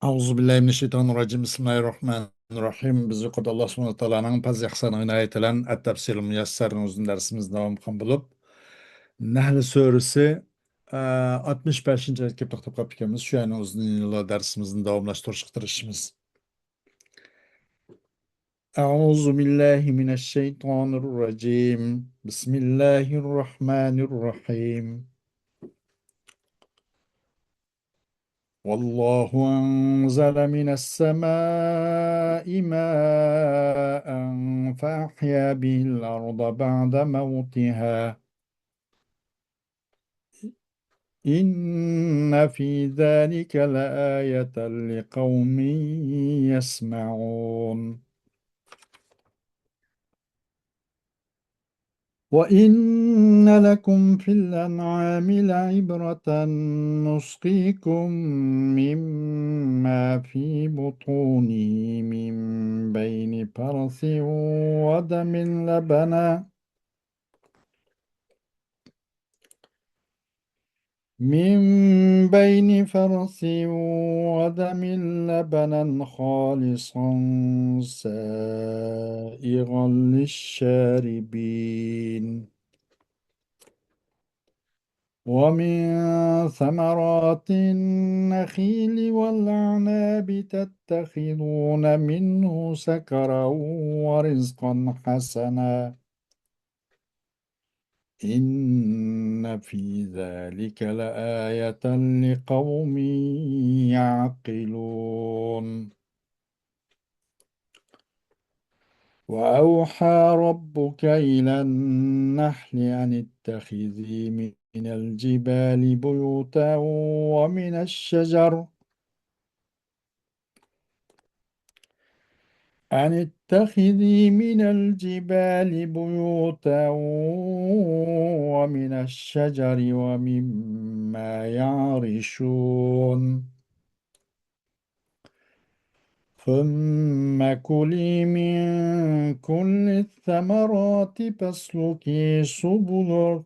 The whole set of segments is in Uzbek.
Euzubillahimineşşeytanirracim. Bismillahirrahmanirrahim. Biz yuqorida Alloh subhanahu va taoloning fazl ihsoni inoyati bilan at-tafsir muyassarning o'zining darsimiz davom qilgan bo'lib, Nahl surasi 65-chi oyatga to'xtab qolib ekanmiz. Shu yani o'zining darsimizni davomlashtirishga tirishimiz. A'uzu billahi mineşşeytanirracim. Bismillahirrahmanirrahim. والله أنزل من السماء ماء فأحيا به الأرض بعد موتها إن في ذلك لآية لقوم يسمعون وإن لكم في الأنعام لعبرة نسقيكم مما في بطونه من بين فرث ودم لبنا من بين فرث ودم لبنا خالصا سائغا للشاربين ومن ثمرات النخيل والأعناب تتخذون منه سكرا ورزقا حسنا إن في ذلك لآية لقوم يعقلون وأوحى ربك إلى النحل أن اتخذي من الجبال بيوتا ومن الشجر أن اتخذي من الجبال بيوتا ومن الشجر ومما يعرشون ثم كلي من كل الثمرات فاسلكي سبل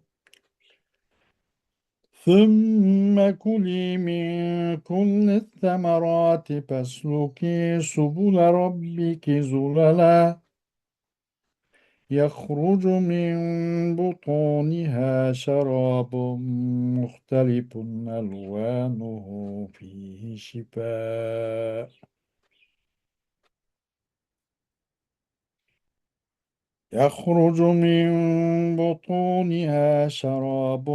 ثم كلي من كل الثمرات فاسلكي سبل ربك ذللا يخرج من بطونها شراب مختلف ألوانه فيه شفاء يخرج من بطونها شراب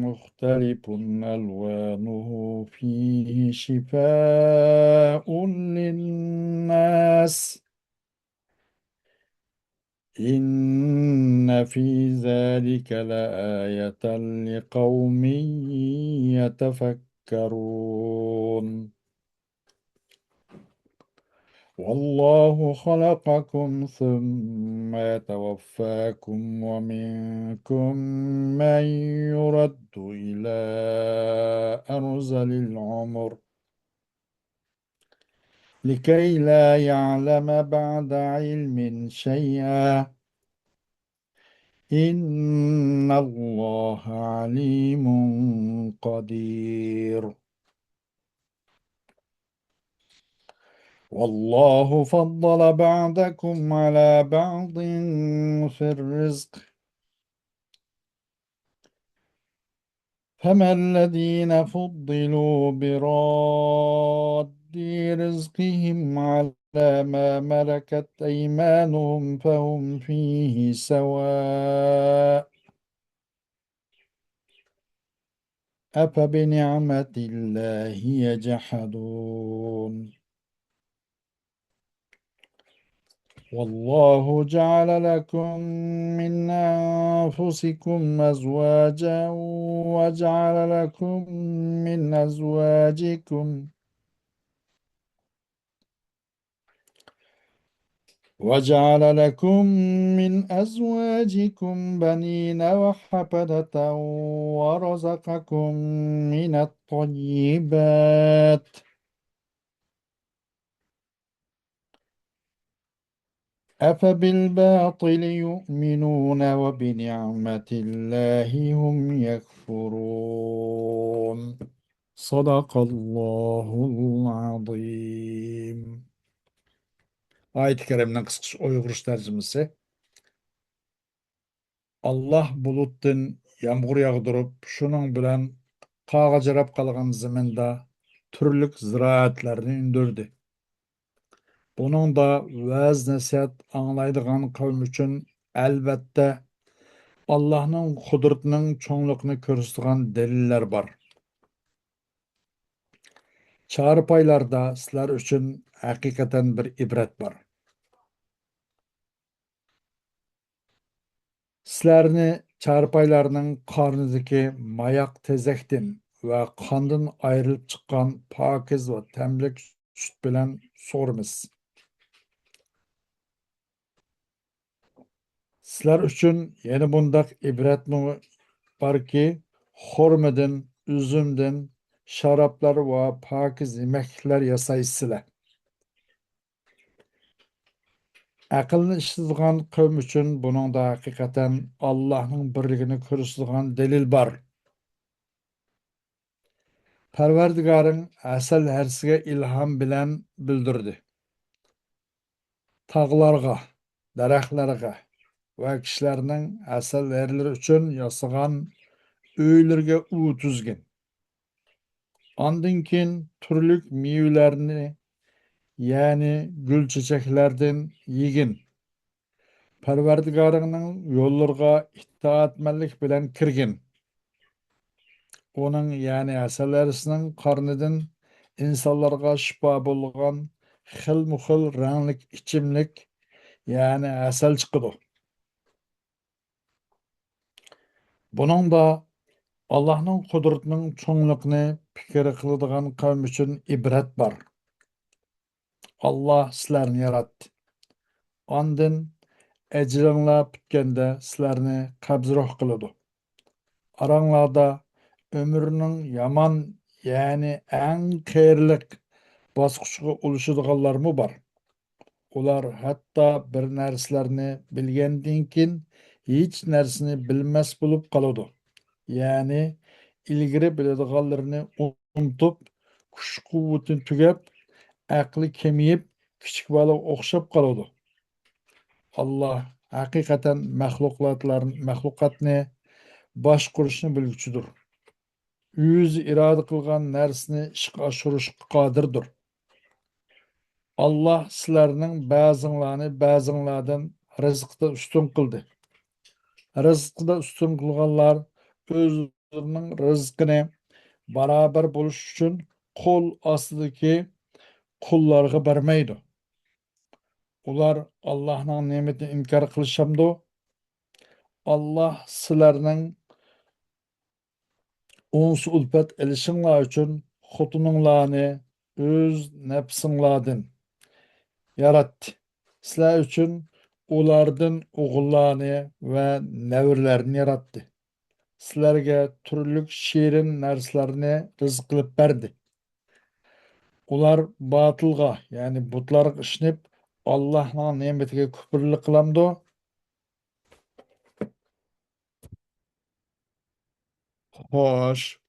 مختلف ألوانه فيه شفاء للناس إن في ذلك لآية لقوم يتفكرون والله خلقكم ثم يتوفاكم ومنكم من يرد إلى أرذل العمر لكي لا يعلم بعد علم شيئا إن الله عليم قدير والله فضل بعضكم على بعض في الرزق فما الذين فضلوا براد رزقهم على ما ملكت أيمانهم فهم فيه سواء أفبنعمة الله يجحدون والله جعل لكم من أنفسكم أزواجا وجعل لكم من أزواجكم بنين وحفدة ورزقكم من الطيبات أفبالباطل يؤمنون وبنعمة الله هم يكفرون Sadaqallahul azim. Ayet-i Kerim'den kısa Uygur tercümesi. Allah bulutdan yağmur yağdırıp, şunun bilen qağajarap kalgan zeminde türlük ziraatlarını indirdi. Bunun da vaz nasihat anlaydıgan kavim üçün elbette Allah'ın kudretinin çoğunluğunu körüstügan deliller var. Çağrı paylarda sizler üçün hakikaten bir ibret var. Sizlerini çarpaylarının karnındaki mayak tezektin ve kandın ayrılıp çıkan pakiz ve temlik süt bilen sorumuz. Sizler üçün yeni bundak ibret mi var ki hormedin, üzümden, şaraplar ve pakiz yemekler yasaysılar. Aqlni işledigan qavm üçün bunun da hakikaten Allah'ın birligini ko'rsatadigan delil var. Parvardigarın asal hersiga ilham bilen bildirdi. Tağlarga, daraxtlarga ve kişilerinin asal erleri üçün yasagan öýlerge u tüzgün. Andın kin türlük meyvelerini yani gül çiçeklerden yigin. Parvardigarının yollarga itaatmenlik bilen kirgin. Onun yani asalarisinin karnıdan insanlarga şifa bolgan xil-muxil ranglik içimlik yani asal çıkıdı. Bunun da Allah'ın kudretinin çoğunluğunu fikir kılıdığın kavim için ibret var. Allah sizlerini yarattı. Andın ecrinla bitkende sizlerini kabzroh kılıdı. Aranlarda ömrünün yaman yani en keyirlik basqıçıga uluşuduğanlar mı var? Ular hatta bir narsalarni bilgandan keyin hech narsani bilmas bo'lib qoladi. Ya'ni ilgari biladiganlarini unutib, kuch quvvatini tugab, aqli kemiyib, kichik bola o'xshab qoladi. Alloh haqiqatan maxluqotni boshqarishni bilguchidir. O'zi iroda qilgan narsani ishga oshirishga qodirdir. Allah sizlərinin bəzənlərini bəzənlərdən rızıqda üstün qıldı. Rızıqda üstün qılğanlar özlərinin rızqını bərabər buluş üçün qol astidagi qullarga vermeydi. Ular Allah'ın nimetini inkar qilishimdi. Allah sizlərinin ons ulfat ilişinglar üçün xotununglarni öz nəfsinglardan yarattı. Sizler üçün ulardan oğullarını ve nevirlerini yarattı. Sizlerge türlük şirin narslarını rızık kılıp berdi. Ular batılga yani butlarga işinip Allah'ın nimetige küpürlük kılamdı. Hoş.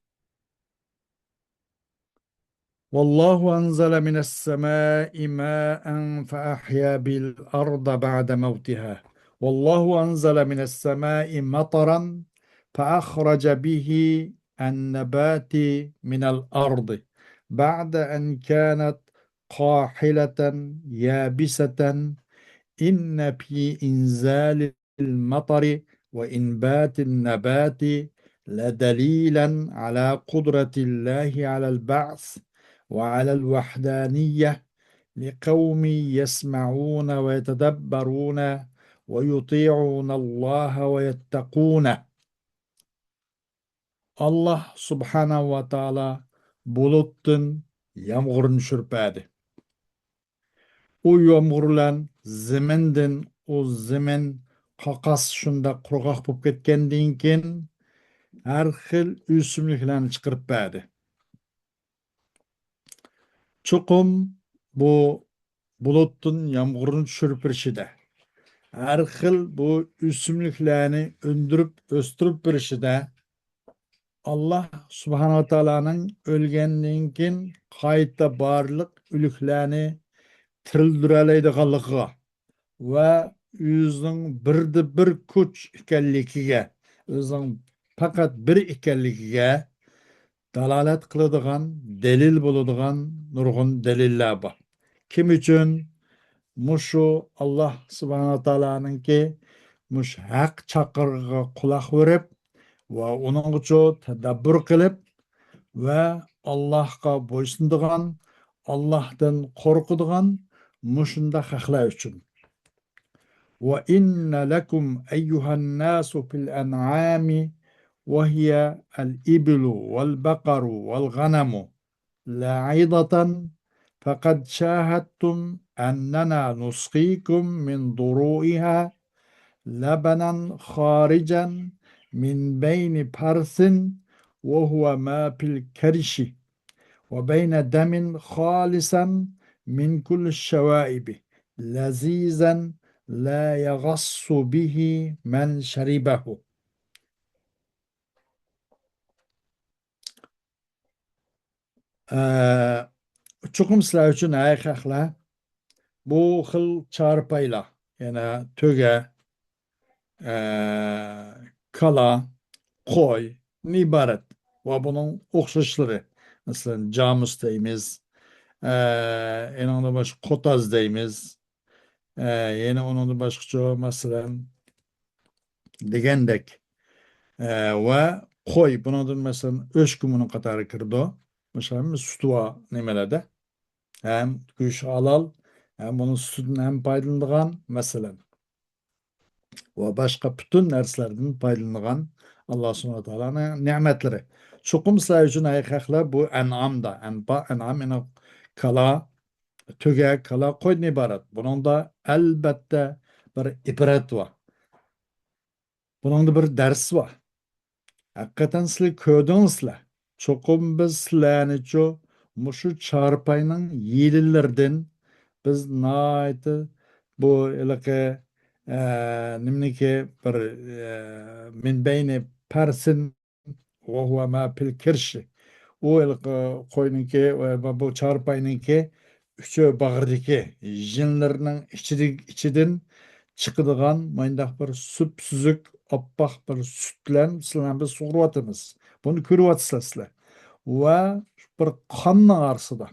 والله أنزل من السماء ماء فأحيا بالأرض بعد موتها والله أنزل من السماء مطرا فأخرج به النبات من الأرض بعد أن كانت قاحلة يابسة إن في إنزال المطر وإنبات النبات لدليلا على قدرة الله على البعث وعلى الوحدانية لقوم يسمعون ويتدبرون ويطيعون الله ويتقونه. Allah subhanahu wa ta'ala bulutun yağmurunu şürpedi. O yağmurlan ziminden o zimin qaqas şunda qurgaq bo'lib ketgandan keyin har xil o'simliklarni chiqarib berdi. Chuqum bu bulutun yağmurun tushirib har xil bu o'simliklarni o'ndirib o'stirib berishida Allah Subhanahu Taala'nın ölgenliğin kayıtta barlık ülüklerini tirildireleydiganlığı ve yüzün birde bir kuch ekanligiga, özün fakat bir ekanligiga dalalet kıladigan, delil bo'ladigan nurg'un deliller bor. Kim uchun? Muşu Allah Subhanahu Taala'nınki muş haq chaqirig'iga quloq verib va uning uchun tadabbur qilib va Allohga bo'ysundigan, Allohdan qo'rqadigan mushunda haqlar uchun. وإن لكم أيها الناس في الأنعام وهي الإبل والبقر والغنم لعظة فقد شاهدتم أننا نسقيكم من ضروئها لبنا خارجا من بين فرث وهو ما في الكرش وبين دم خالصا من كل الشوائب لذيذا لا يغص به من شربه. Ee, Çokum sizler üçün ayakakla bu xil çarpayla yani töge, kala, koy, ibaret ve bunun okşaşları. Mesela camus deyimiz, en baş kotaz deyimiz, yine onun da başka mesela degendek. Ve koy bunun mesela öşkümünün katarı kırdı. Mesela sütüva nemelerde hem güç alal hem bunun sütünden hem paylanılan mesela ve başka bütün derslerden paylanılan Allah subhanahu wa ta'ala'nın nimetleri. Çokum sayı için ayakakla bu en'amda en'am yani kala töge kala koyun ibaret. Bunun da elbette bir ibret var. Bunun da bir ders var. Hakikaten sizler kördünüzler. Çokum biz sizlerni ço muşu çarpayının yiyillerden biz naiti bu ilaki nimniki bir min beyni persin ve huve ma pil kirşi. O ilaki koyunki ve bu çarpayınki üçü bağırdaki jinlerinin içidin çıkıdığan mayndaq bir süpsüzük oppoq bir sütlen sizlar biz sug'uryapmiz. Buni ko'ryapsizlar sizlar. Va bir qonning arsida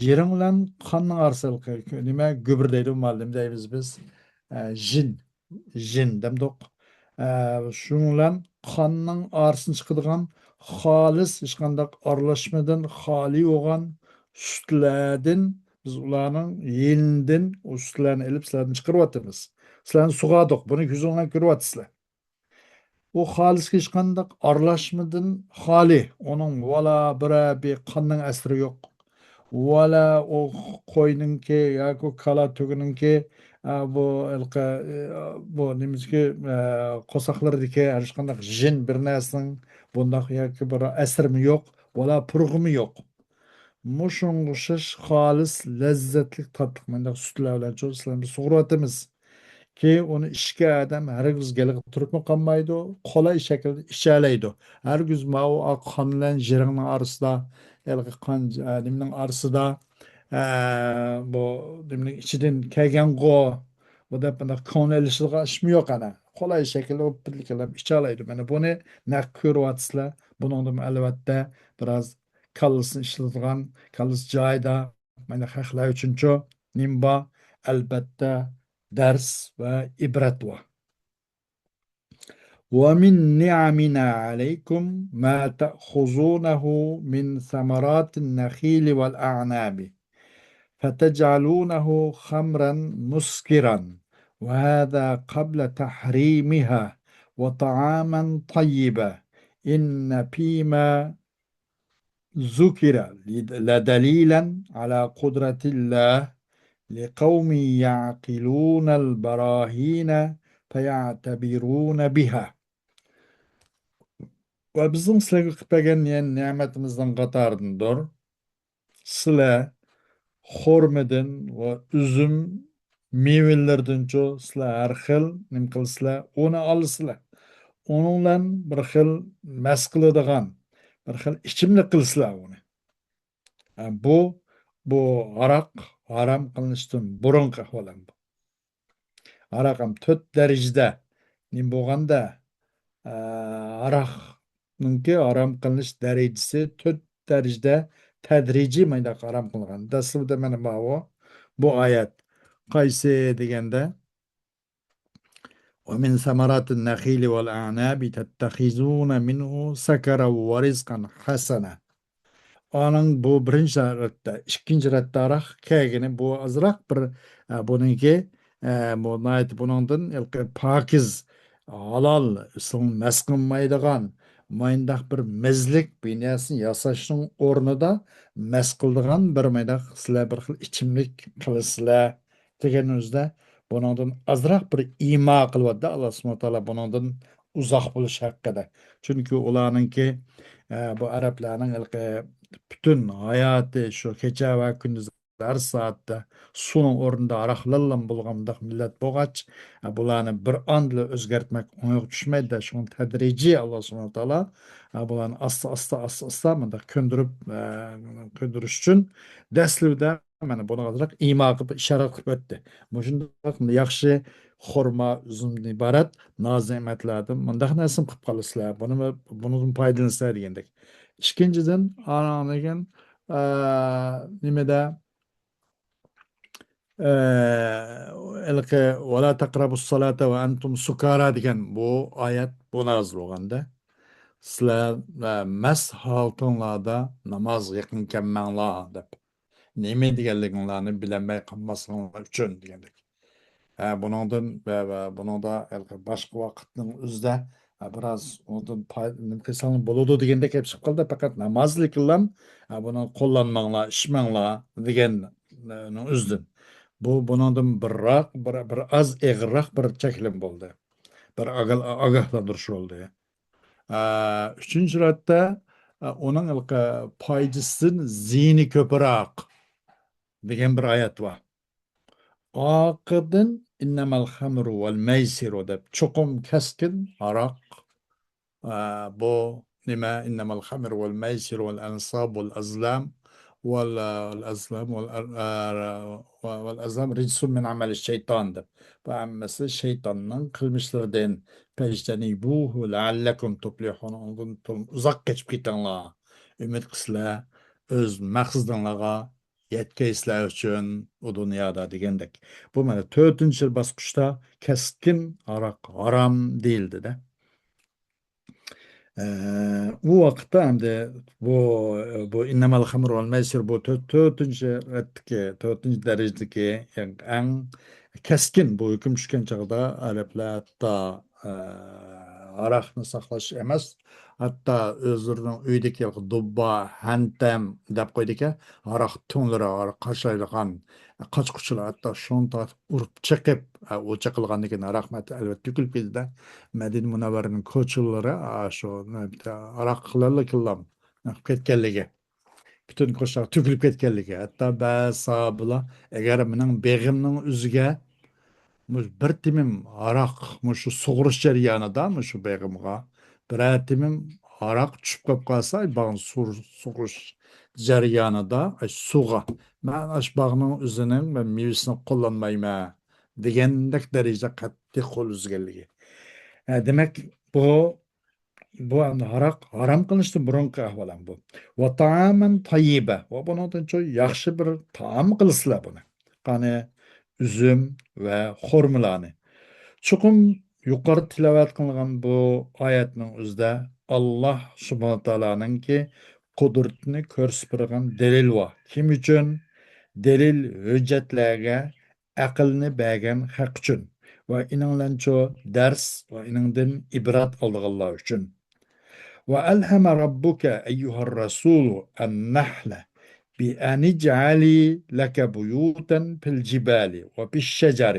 yerin bilan qonning arsida nima go'bir deydi muallim deymiz biz. Jin, jin demdoq. Shuning bilan qonning arsin chiqadigan xolis hech qanday aralashmadan xoli bo'lgan sutlardan biz ularning yenidan o sutlarni ilib sizlardan chiqaryapmiz. Sizlarni sug'adik, buni ko'zinglar ko'ryapsizlar. O xolis hech qanday aralashmadan xoli. Onun vala bir qonning asri yo'q. Vala o qo'yninki yoki kala tugininki bu bu nimizki qo'saqlardagi hech qanday jin bir narsaning bundaq yoki bir asrmi yo'q, vala purg'imi yo'q. Mushungishish xolis lazzatli tatliq mendaq sutlar bilan sizlarni sug'uryapmiz. Ki onu ishga adam hargiz gelip turibmi qolmaydi, qolay shaklda ichalaydi. Hargiz mau qon bilan jiringning orasida, yalqi qon nimning orasida bu nimning ichidan kelgan g'o bu deb bunda qon ilishga ishmi yo'q ana. Qolay shaklda birliklar ichalaydi. Mana buni naq ko'ryapsizlar. Buningdan albatta biroz kallasini ishlatgan, kallas joyida mana haqlar uchunchu nimba albatta ders ve ibret var. وَمِنْ نِعَمِنَا عَلَيْكُمْ مَا تَأْخُذُونَهُ مِنْ ثَمَرَاتِ النَّخِيلِ وَالْأَعْنَابِ فَتَجْعَلُونَهُ خَمْرًا مُسْكِرًا وَهَذَا قَبْلَ تَحْرِيمِهَا وَطَعَامًا طَيِّبًا إِنَّ فِيمَا ذُكِرَ لَدَلِيلًا عَلَى قُدْرَةِ اللَّهِ لقوم يعقلون البراهين فيعتبرون بها. Ve bizim sizlerge kıtpagen yani nimetimizden katarındır. Sizler hormeden ve üzüm meyvelerden çok sizler her xil nim kılsızlar onu alısızlar. onunla bir xil mast qiladigan, bir xil ichimlik qilsalar uni. Bu aroq harom qilinishdan burungi ahvol bu. Aroq ham 4 darajada nim bo'lganda, aroqninki harom qilinish darajasi 4 darajada tadrijiy mayda harom qilingan. Dastlabda mana bu oyat qaysi deganda ومن ثمرات النخيل والأعناب تتخذون منه سكرا ورزقا حسنا. Onun bu birinci ratta, ikinci rattarak kegini bu azrak bir bununki bu nayet bunundan ilki pakiz halal son meskinmaydigan mayndaq bir mezlik binasını yasaşın ornida meskildigan bir mayndaq sizler bir xil içimlik kılısılar degenizde bunundan azrak bir ima kılvadı Allah subhanahu taala bunundan uzak buluş hakkında. Çünkü olanınki bu Araplarning ilki bütün hayatı şu kecha va kunduz har soatda suvning o'rnida aroqlarla bo'lgandaq millat bo'lg'ach bularni bir andla o'zgartmak o'ng'ay tushmaydi. Shuni tadrijiy Alloh subhanahu taolo bularni asta bunda ko'ndirish uchun dastlabda mana buni hozir imo qilib ishora qilib o'tdi. Shundoq yaxshi xurmo uzumdan iborat noz-ne'matlardan mundaq narsa qilib qolasizlar. Bundan foydalansizlar degandek. İkinciden anlayan nimede elke ve la takrabus salate ve entum sukara degan bu ayet bu nazil olganda sizler mast haltınlarda namaz yakın kemmanglar dep neme deganliginlarni bilemay qolmasliginglar uchun degandek. Bunundan ve bunu da başka vakitnin özde biraz ondan nefesanın buludu degende hep çıkıldı fakat namazlı kılan bunu kullanmanla, içmenla degen üzdün. Bunundan bir az eğirrak bir çekilim oldu. Bir agahlandırış oldu. Üçüncü ratta onun paydasının zihni köpürak degen bir ayet var. Akıdın innemel hamru vel meysiru deb çokum keskin arak bu nima innemel hamru vel meysiru vel ansab vel azlam vel azlam ritsun min amel şeytan deb. Bu ammesi şeytanın kılmışlardan pejtenibuhu leallekum tuflihun ondan uzak geçip gitanlar. Ümit kısla öz maqsadınlağa yetkeysizler üçün o dünyada degендek. Bu mana 4-cü basqıçta keskin arak haram değildi de. Bu vaqtda hamda bu innemal xamr vel meysir bu 4-cü derecedeki yani en keskin bu hüküm düşken çağda Araplar hatta arakni saqlash emas hatta özlerinin öydeki dubba hantem deb qo'ydiki aroq to'nlari qashaydigan qochquchilar hatta shunta urib chiqib o'cha qilgandan keyin rahmat albatta to'kilib ketdi. Madina Munavvarning ko'chilari shu aroqlarla killam ketganligi butun qo'shlar to'kilib ketganligi hatto ba'zi sahobalar agar mening beg'imning o'ziga bir timim aroq shu sug'urish jarayonida shu beg'imga bir timim aroq tushib qolib qolsa bag'ni sug'urish jarayonida suvga man ash bag'ning o'zining mevasini qo'llanmayman degandek darajada qattiq qo'l uzganligi. Demak bu haram qilishdan burungi ahvolam bu. Va ta'aman tayyiba. Va bundan çok yaxshi bir taam qilsizlar buni. Qani üzüm ve xurmalarni. Chuqum yuqori tilovat qilingan bu oyatning o'zida Alloh subhanahu taoloninki qudratini ko'rsatib turgan dalil bor. Kim uchun? Delil hujjatlarga aqlni bergan haq uchun. Va ininglancho dars va iningdan ibrat olganlar uchun. وألهم ربك أيها الرسول النحل بأن اجعلي لك بيوتا في الجبال وبالشجر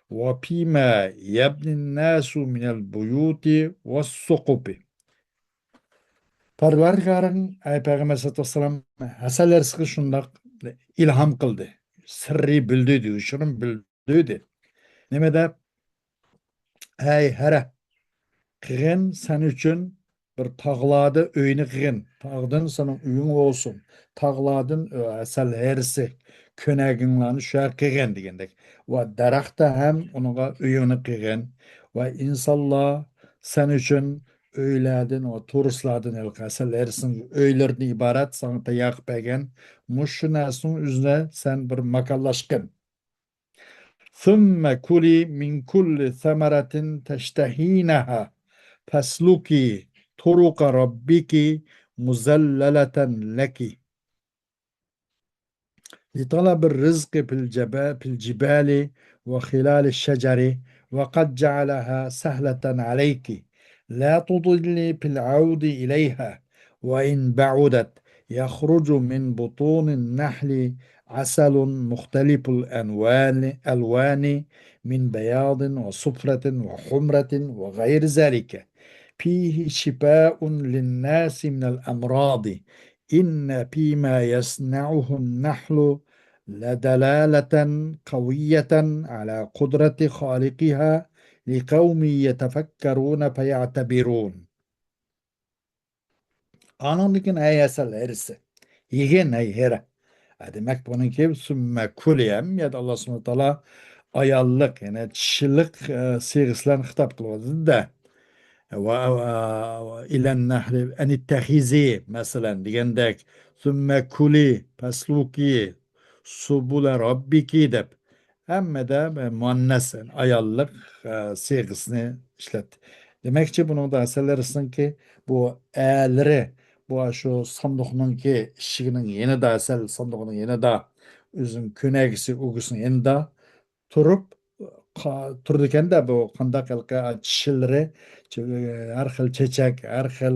وفيما يبني الناس من البيوت والسقب. Parvargarın Peygamber sallallahu aleyhi ve sellem hasalarsiz şundak ilham kıldı. Sırrı bildirdi, şunun bildirdi. Neme de hey hera Kıgın sen üçün bir tağladı öyünü kıgın. Tağdın senin üyün olsun. Tağladın asal herisi. Köneginlerini şöyle kıgın degendek. Ve darakta hem onunla öyünü kıgın. Ve insanlar sen üçün öyledin o turistladın el asal herisin öylerini ibaret sana da yak begen. Muşu nesin üzerine sen bir makallaşkın. ثم كلي من كل ثمرة تشتهينها فاسلكي طرق ربك مذللة لك لطلب الرزق في الجبال وخلال الشجر وقد جعلها سهلة عليك لا تضلي في العود إليها وإن بعدت يخرج من بطون النحل عسل مختلف الألوان من بياض وصفرة وحمرة وغير ذلك فيه شفاء للناس من الأمراض إن فيما يصنعه النحل لدلالة قوية على قدرة خالقها لقوم يتفكرون فيعتبرون. Anandıkın ayasal erisi. Yegen ay hera. Demek bununki sümme kuliyem ya da Allah subhanahu wa ta'ala ayallık yani çişilik sigislen hitap kılıyordu da. وإلى النحل أن اتخذي مثلا ديجندك ثم كلي فاسلوكي سبل ربك dep. Hem de muannes ayarlık sigasını işlet. Demekçi bunun da eserlerisin ki bu eğerleri bu şu sandıkının ki işiginin yeni da eser sandıkının yeni da üzüm künegisi ugusun yeni da turup turdiken de bu kanda kılka çişilleri her xil çeçek, her xil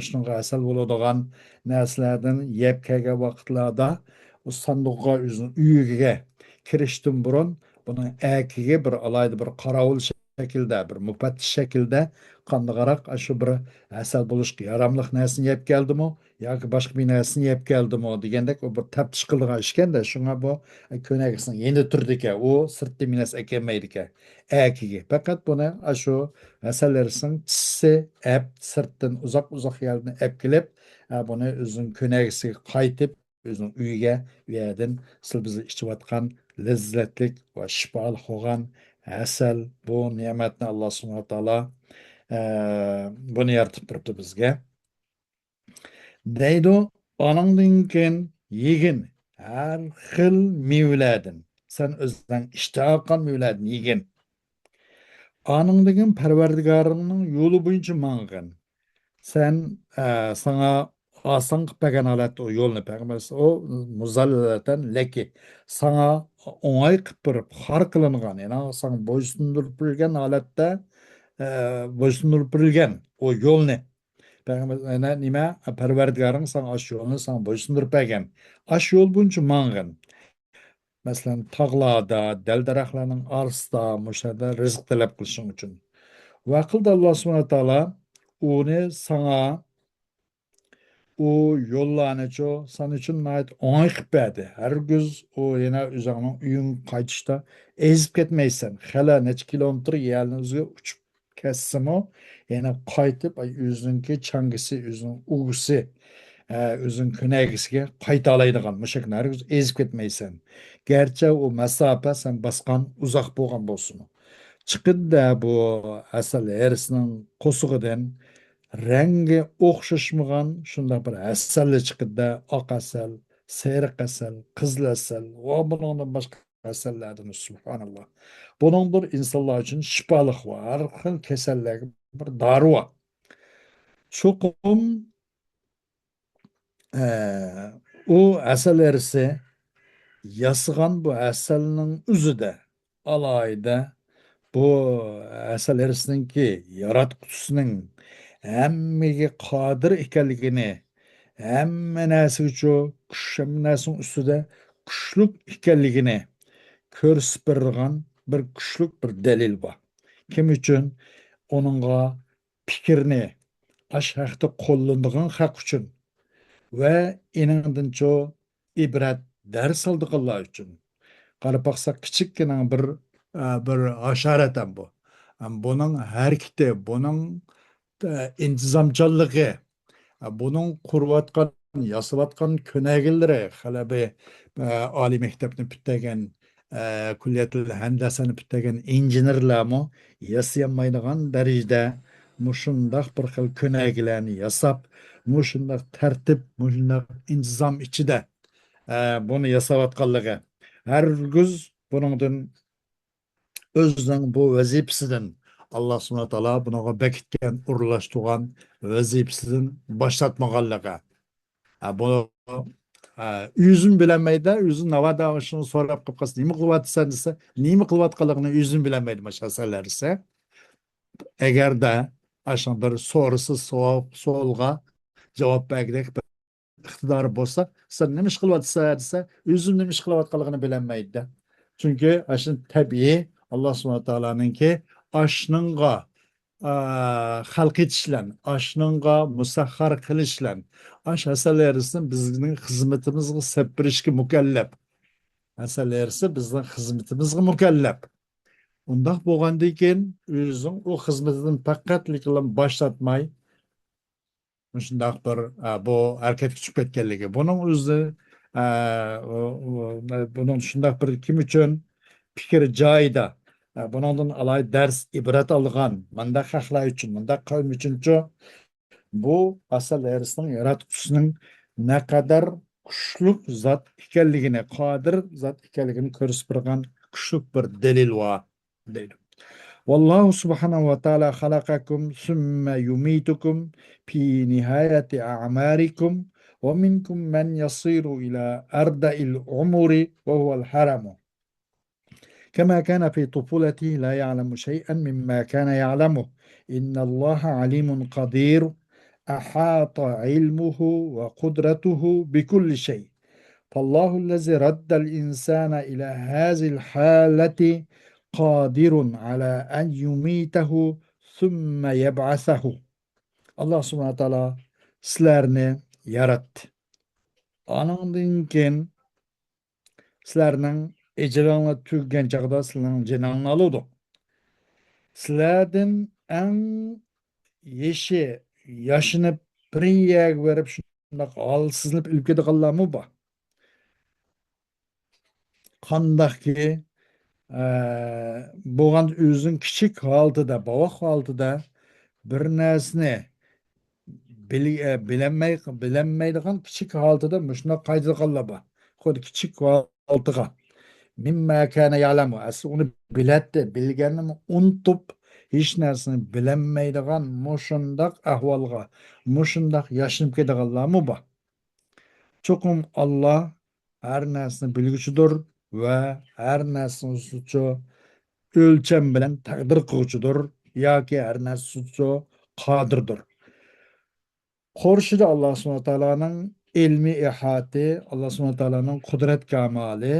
şunga asal boladigan narsalardan yep kelgan vaqtlarda o sandığa üzün üyüge kirishdan burun bunun akiga bir alayda bir qarovul şekilde bir müfettiş şekilde qanday qaraq shu bir asal bo'lishga yaramliq narsani yeb keldimi yoki boshqa bir narsani yeb keldimi degandek u bir taftish qilgan ishkanda shunga bu ko'nagisini endi turdi ekan u sirtda minas ekanmaydi ekan akiga faqat buni shu asallarisining tishisi ap sirtdan uzoq uzoq yerdan ap kelib buni o'zining ko'nagisiga qaytib o'zining uyiga u yerdan sil biz ichayotgan lazzatlik va shifoli bo'lgan asal bu ne'matni alloh subhana taolo buni yaratib turibdi bizga deydi onangdan keyin yegin har xil mevalardan sen o'zing ishtaha qilgan mevalardan yegin onangdan parvardigoringning yo'li bo'yicha mang'in sen sana asan qilib bergan holatda o yo'lni payg'ambar o muzallatan leki sana o'ng'ay qilib berib xor qilingan ya'ni sana bo'ysundirib berilgan holatda bo'ysundirib berilgan o yo'lni payg'ambar nima parvardigoring sana ash yo'lni sana bo'ysundirib bergan ash yo'l bo'yicha mang'in masalan tog'larda dal daraxtlarning orasida mushada rizq talab qilishing uchun vaqilda alloh subhana taolo uni sana o yollarını san için nait oңай qilib berdi. Hergiz o yana o'zingning uying qaytishda ezib ketmaysan. Hala necha kilometr yerni o'ziga uchib ketsimi, yana qaytib o'ziningki changisi, o'zining ugusi, o'zining ko'nagisiga qayta oladigan mushakni hergiz ezib ketmaysan. Gerçi o masofa sen bosgan uzoq bo'lgan bo'lsin. Chiqindi bu asal erisining qo'sig'idan rengi o'xshashmagan shundoq bir asalli chiqadi oq asal seriq asal qizil asal va bundan boshqa asallardan subhanalloh buningdir insonlar uchun shifolik va har xil kasallarga bir dori bor cho'qim u asal erisi yasigan bu asalning o'zida alayda bu asal erisininki yaratquchisining hammaga qodir ekanligini hamma narsa uchun hamma narsaning ustida kuchlik ekanligini ko'rsatib bergan bir kuchlik bir dalil bor kim uchun uningga fikrni ash haqda qo'llanadigan haq uchun va inandincho ibrat dars oldiganlar uchun qarab baqsak kichikkina bir hasharatan bu buning harakati buning intizamchanlığı, bunun kurvatkan, yasavatkan könägilleri, halabi Ali mektebini bitegen, kulliyetil hendeseni bitegen injenerlermi yasayamaydigan derecede muşundaq bir xil könägilerini yasap, muşundaq tertip, muşundaq intizam içide bunu yasavatkanlığı. Hergüz bunun özünün bu vazifesinden Allah subhanahu wa taala bunaga bekitken, urlaştırgan vazifesinden başlatmaganlığı. Bunu yüzün bilemeydi, yüzün navada şunu sorap kapkası, nimi kılvatsan dese, nimi kılvatkalığını yüzün bilemeydi maşasalar ise, eğer de aşan bir sorusu soğulga cevap vererek iqtidarı bolsa, sen nima ish qilyapsan desa, o'zim nima ish qilayotganligini bilolmaydi. Chunki ashun tabiiy Alloh subhanahu taoloninki ashnunga xalq etishlan, ashnunga musahhar qilishlan, ash asalarisini bizning xizmatimizga sepirishga mukallaf. Asalarisi bizning xizmatimizga mukallaf. Undaq bo'lgandan keyin o'zing u xizmatidan faqatlik bilan boshlatmay, shundoq bir bu harakat kuchib ketganligi. Buning o'zi buning shundoq bir kim uchun fikri joyida, buningdan alay dars ibrat olgan manda xalqlar uchun, manda qavm uchunchu bu asal erisning yaratuvchisining naqadar kuchli zot ekanligini, qodir zot ekanligini ko'rsatib turgan kuchli bir dalil va deydi. والله سبحانه وتعالى خلقكم ثم يميتكم في نهاية أعماركم ومنكم من يصير إلى أردأ العمر وهو الحرم كما كان في طفولته لا يعلم شيئا مما كان يعلمه إن الله عليم قدير أحاط علمه وقدرته بكل شيء فالله الذي رد الإنسان إلى هذه الحالة قادر على أن يميته ثم يبعثه. Allah subhanahu taala sizlarni yarattı. Anandan keyin sizlarning ecranla tüggen çağda sizlarning canını alıyordu. Sizlardan en yaşını bir yeg verip şundaq alsızlanıp ilip kediganlar mı bu? Qandaq ki bo'lgan o'zing kichik holida, bovoq holida bir narsani bilinmaydigan kichik holida shunday qaytadiganlar bor. Xuddi kichik holdiga mimma kana ya'lamu asli uni biladi, bilganini unutib hech narsani bilinmaydigan mushundoq ahvolga, mushundoq yashinib ketadiganlarmi bor. Cho'qim Alloh har narsani bilguchidir va har narsani o'lcham bilan taqdir qiluvchidir yoki har narsa qodirdir. Qorshida Alloh subhanahu taoloning ilmi ihoti, Alloh subhanahu taoloning qudrat kamoli,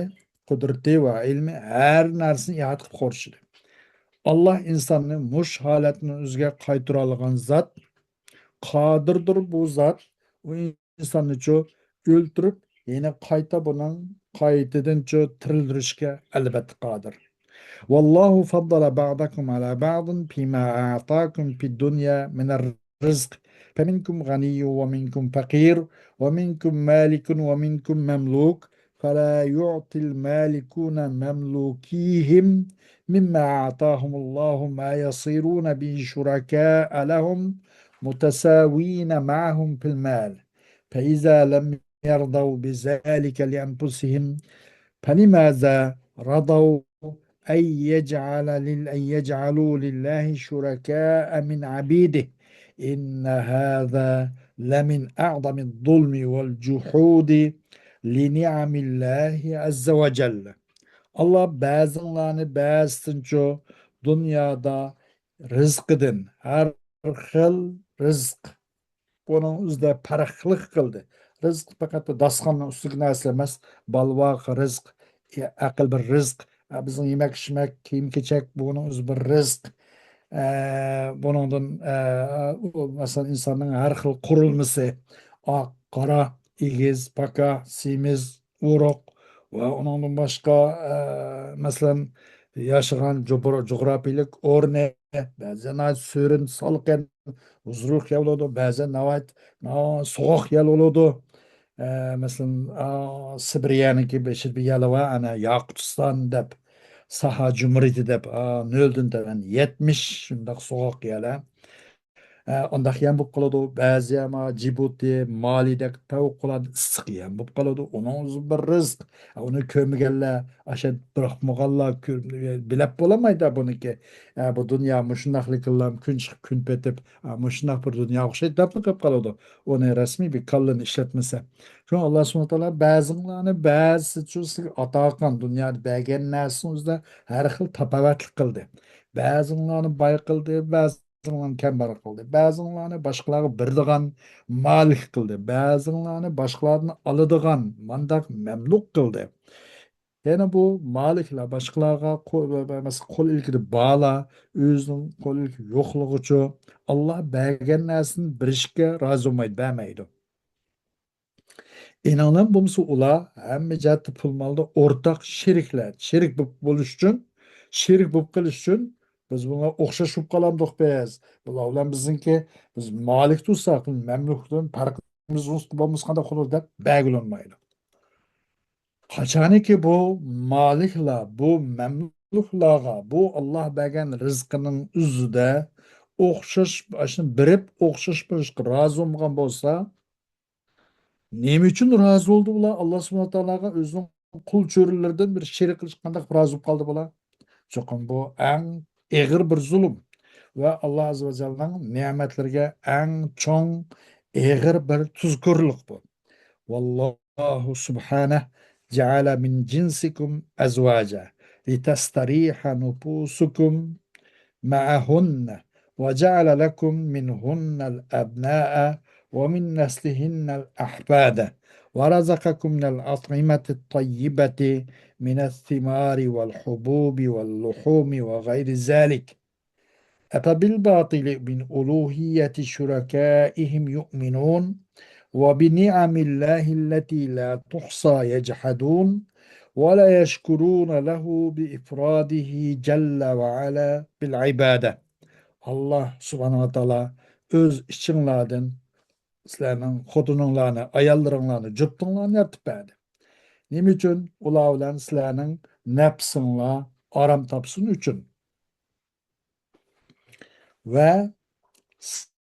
qudrati va ilmi har narsani ihot qilib qorshida. Alloh insonni mush holatni o'ziga qaytara olgan zot, qodirdir bu zot, u insonni o'ltirib, yana qayta buning qaytadan tirildirishga albatta qodir. والله فضل بعضكم على بعض فيما أعطاكم في الدنيا من الرزق فمنكم غني ومنكم فقير ومنكم مالك ومنكم مملوك فلا يعطي المالكون مملوكيهم مما أعطاهم الله ما يصيرون به شركاء لهم متساوين معهم في المال فإذا لم يرضوا بذلك لأنفسهم فلماذا رضوا أن يجعلوا لله شركاء من عبيده إن هذا لمن أعظم الظلم والجحود لنعم الله عز وجل. Allah bazılarını bazısınca dünyada rızkıdın her xil rızk bunun üzerinde farqlıq qıldı. Rızk fakat dasxanın üstüge narsa emas, balvaq rızk, aql bir rızk. Bizim yemek içmek, kiyim keçek bunun özü bir rızk. Bunundan mesela insanın her xil kurulması, ak, qara, igiz, paka, semiz, uruq ve onundan başka yaşayan coğrafilik orne, bazen sürün, salqin, huzurluk yer olurdu. Bazen navayet soğuk yer olurdu. Mesela Sibiryaniki bir yeri var. Ana Yakutistan dep. Saha Cumhuriyeti dep. Nöldün de yani 70 şundak soğuk yerler. Undaq ham bo'lib qoladi. Ba'zi ham Jibuti, Malidek favqulodda issiq ham bo'lib qoladi. Uning o'zi bir rizq. Uni ko'rmaganlar, o'sha biroqmaganlar bilib bo'lmaydi buniki. Bu dunyo mushunaqliklar kun chiqib kun petib, mushunaq bir dunyo o'xshaydi deb qolib qoladi. Uni rasmiy bir kallani ishlatmasa. Shu Alloh subhanahu va taolo ba'zilarni ba'zi ato qilgan dunyoda bergan narsani o'zida har xil tapovatlik qildi. Ba'zilarni boy qildi, ba'zilarni kambag'al qildi, ba'zilarni boshqalarga beradigan malik qildi, ba'zilarni boshqalarni oladigan mandaq mamluq qildi. Yana bu maliklar boshqalarga qo'l ilkidi bala o'zining qo'l ilki yo'qligi uchun Alloh bergan narsani berishga rozi bo'lmaydi, bermaydi. İnanan bo'lmasa ular hamma jihatda pul molda o'rtoq sheriklar. Sherik bo'lish uchun, sherik bo'lib qolish uchun biz bunga o'xshash bo'lib qolamdiq biz. Bular bilan bizniki biz malik tursak, mamlukdan farqimiz bo'lmasa qanday qilur deb belgilanmaydi. Qachoniki bu maliklar, bu mamluklarga, bu Alloh bergan rizqining uzida o'xshash, shuni birib o'xshash bo'lishga rozi bo'lmagan bo'lsa, nima uchun rozi bo'ldi bular? Alloh subhanahu taologa o'zining qul cho'rilaridan bir sherik qilishganda rozi bo'lib qoldi bular. Cho'qim bu eng og'ir bir zulm va Alloh azza va jallaning ne'matlariga eng cho'ng og'ir bir tuzkurlik bu. Vallohu subhanahu ja'ala min jinsikum azwaja litastariha nufusukum معهن وجعل لكم منهن الأبناء ومن نسلهن الأحفاد ورزقكم من الأطعمة الطيبة من الثمار والحبوب واللحوم وغير ذلك أفبالباطل من ألوهية شركائهم يؤمنون وبنعم الله التي لا تحصى يجحدون ولا يشكرون له بإفراده جل وعلا بالعبادة. Allah subhanahu wa ta'ala öz içinlerden sizlerinin xotununlarını, ayallarınlarını, cüptünlarını yaratıp verdi. Nim için? Ula bilen sizlerinin nefsinle aram tapsın için. Ve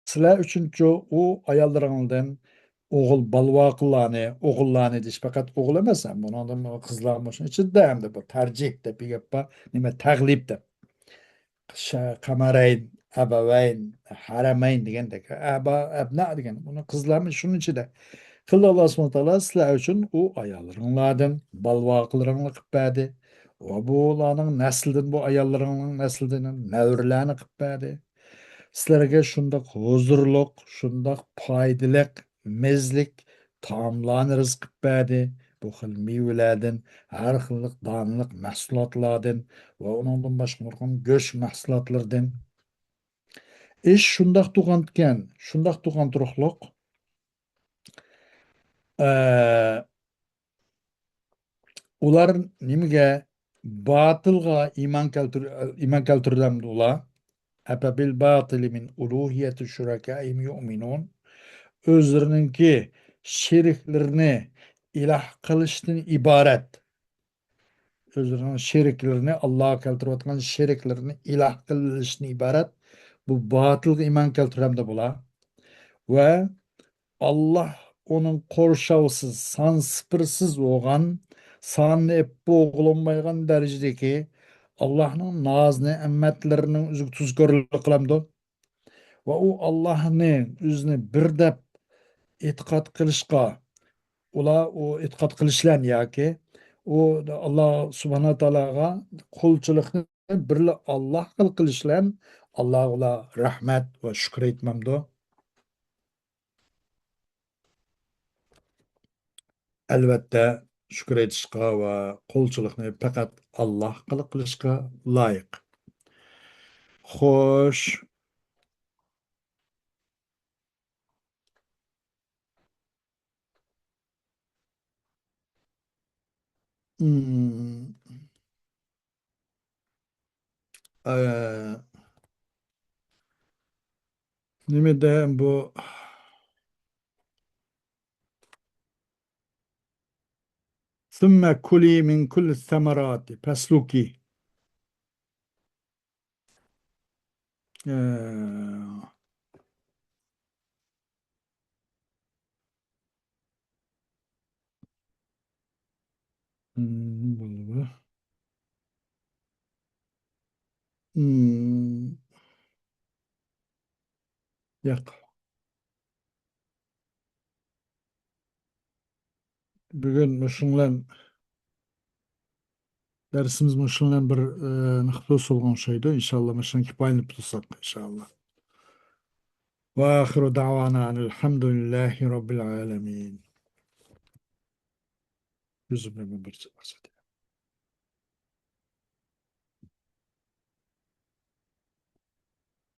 sizler üçüncü o ayallarından oğul balvaqlarını, oğullarını diş fakat oğul emesen bunu adam kızlarmışın için de hem de bu tercih de bir yapma, nime taglip de. Kamerayn, abaveyn, harameyn degandek, abna degan. Buni qizlarni shuning ichida. Qildi Alloh subhanahu va taolo sizlar uchun u ayollaringlardan balvoqlaringni qilib berdi. Va bularning nasldan bu ayollaringning nasldan navrlarni qilib berdi. Sizlarga shundoq huzurliq, shundoq foydaliq, mezlik taomlarni rizq qilib berdi. Bu xil mevalardan, har xil donliq mahsulotlardan va undan boshqa nurg'un go'sht mahsulotlardan ish shundoq tug'angan, shundoq tug'an turuqliq ular nimaga botilga iymon keltirgan ular afa bil batili min uluhiyati shurakaim yu'minun o'zlarininki sheriklarini iloh qilishdan iborat o'zlarining sheriklarini Allohga keltirayotgan sheriklarini iloh qilishdan iborat bu botilga iymon keltiramdi bular va Allah onun qorşavsız, sansıpırsız olgan, sanını ep boğulunmaygan derecedeki Allah'ın naz nimetlerinin üzü tuz görülük kılamdı. Ve o Allah'ın üzünü bir dep itikat kılışka, ula o itikat kılışlan ya ki, o Allah subhanahu ta'alaga kulçılıkını birle Allah kılışlan, Allah ula rahmet ve şükür etmemdi. Albatta shukr etishga va qulchilikni faqat Allohga qilishga loyiq. Xo'sh, mm, e, Nime de bu ثم كلي من كل الثمرات فاسلكي. Ee, bu. Hmm, Yok. Bugün muşunlan dersimiz muşunlan bir nıktos olgan şeydi. İnşallah muşun kipayını tutsak inşallah. Ve ahiru davana elhamdülillahi rabbil alemin. Yüzümle bir